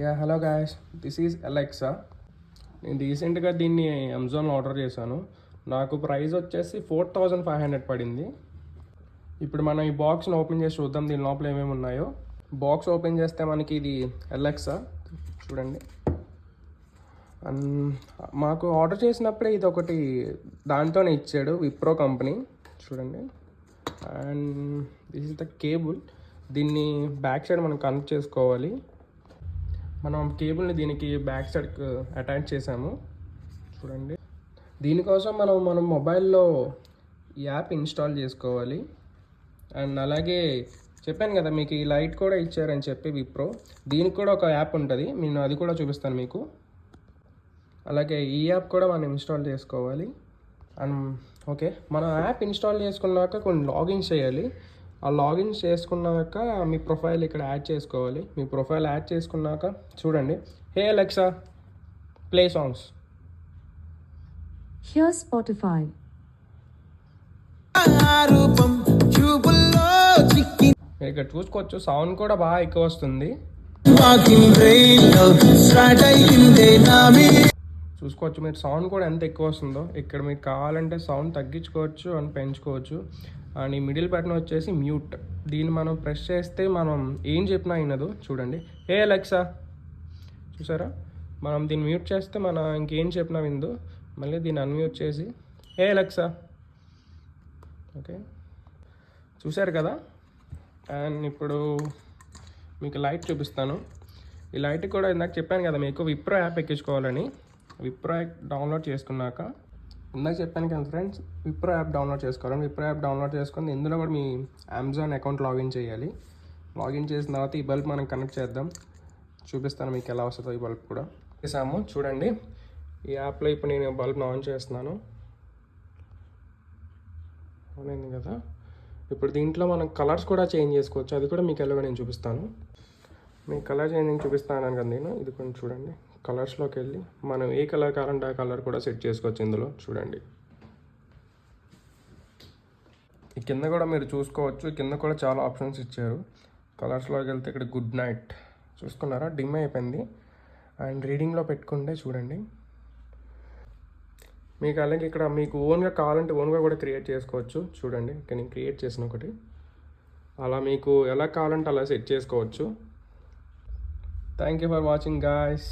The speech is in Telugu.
Yeah hello guys, this is Alexa. నేను రీసెంట్గా దీన్ని అమెజాన్లో ఆర్డర్ చేశాను. నాకు ప్రైస్ వచ్చేసి 4500 పడింది. ఇప్పుడు మనం ఈ బాక్స్ని ఓపెన్ చేసి చూద్దాం దీని లోపల ఏమేమి ఉన్నాయో. బాక్స్ ఓపెన్ చేస్తే మనకి ఇది అలెక్సా చూడండి. అండ్ మాకు ఆర్డర్ చేసినప్పుడే ఇది ఒకటి దాంతోనే ఇచ్చాడు, విప్రో కంపెనీ చూడండి. And this is the cable. దీన్ని బ్యాక్ సైడ్ మనం కనెక్ట్ చేసుకోవాలి. మనం కేబుల్ని దీనికి బ్యాక్ సైడ్కి అటాచ్ చేసాము చూడండి. దీనికోసం మనం మొబైల్లో యాప్ ఇన్స్టాల్ చేసుకోవాలి. అండ్ అలాగే చెప్పాను కదా మీకు ఈ లైట్ కూడా ఇచ్చారని చెప్పి విప్రో, దీనికి కూడా ఒక యాప్ ఉంటుంది, నేను అది కూడా చూపిస్తాను మీకు. అలాగే ఈ యాప్ కూడా మనం ఇన్స్టాల్ చేసుకోవాలి. అండ్ ఓకే, మనం యాప్ ఇన్స్టాల్ చేసుకున్నాక కొన్ని లాగిన్ చేయాలి. ఆ లాగిన్ చేసుకున్నాక మీ ప్రొఫైల్ ఇక్కడ యాడ్ చేసుకోవాలి. మీ ప్రొఫైల్ యాడ్ చేసుకున్నాక చూడండి, హే Alexa play songs. Here's Spotify. మీరు ఇక్కడ చూసుకోవచ్చు, సౌండ్ కూడా బాగా ఎక్కువ వస్తుంది. చూసుకోవచ్చు మీరు సౌండ్ కూడా ఎంత ఎక్కువ వస్తుందో. ఇక్కడ మీకు కావాలంటే సౌండ్ తగ్గించుకోవచ్చు అని పెంచుకోవచ్చు. అండ్ ఈ మిడిల్ బటన్ వచ్చేసి మ్యూట్. దీన్ని మనం ప్రెస్ చేస్తే మనం ఏం చెప్పినా వినదు చూడండి. హే అలెక్సా చూసారా, మనం దీన్ని మ్యూట్ చేస్తే మనం ఇంకేం చెప్పినా విందు. మళ్ళీ దీన్ని అన్మ్యూట్ చేసి హే అలెక్సా, ఓకే చూసారు కదా. అండ్ ఇప్పుడు మీకు లైట్ చూపిస్తాను. ఈ లైట్ కూడా ఇందాక చెప్పాను కదా మీకు విప్రో యాప్ ఎక్కించుకోవాలని. విప్రో యాప్ డౌన్లోడ్ చేసుకున్నాక ఇందాక చెప్పాను కదా ఫ్రెండ్స్, విప్రో యాప్ డౌన్లోడ్ చేసుకోవాలి. విప్రో యాప్ డౌన్లోడ్ చేసుకుని ఇందులో కూడా మీ అమెజాన్ అకౌంట్ లాగిన్ చేయాలి. లాగిన్ చేసిన తర్వాత ఈ బల్బ్ మనం కనెక్ట్ చేద్దాం. చూపిస్తాను మీకు ఎలా వస్తుందో ఈ బల్బ్ కూడా. చేసాము చూడండి. ఈ యాప్లో ఇప్పుడు నేను బల్బ్ని ఆన్ చేస్తున్నాను. ఆన్ అయింది కదా. ఇప్పుడు దీంట్లో మనం కలర్స్ కూడా చేంజ్ చేసుకోవచ్చు. అది కూడా మీకు ఎలాగో నేను చూపిస్తాను. మీకు కలర్ చేంజింగ్ చూపిస్తాను కదా నేను. ఇది కొంచెం చూడండి, కలర్స్లోకి వెళ్ళి మనం ఏ కలర్ కావాలంటే ఆ కలర్ కూడా సెట్ చేసుకోవచ్చు ఇందులో చూడండి. ఈ కింద కూడా మీరు చూసుకోవచ్చు, కింద కూడా చాలా ఆప్షన్స్ ఇచ్చారు. కలర్స్లోకి వెళ్తే ఇక్కడ గుడ్ నైట్ చూసుకున్నారా, డిమ్ అయిపోయింది. అండ్ రీడింగ్లో పెట్టుకుంటే చూడండి. మీకు అలాగే ఇక్కడ మీకు ఓన్గా కావాలంటే ఓన్గా కూడా క్రియేట్ చేసుకోవచ్చు చూడండి. ఇక్కడ నేను క్రియేట్ చేసిన ఒకటి, అలా మీకు ఎలా కావాలంటే అలా సెట్ చేసుకోవచ్చు. Thank you for watching guys.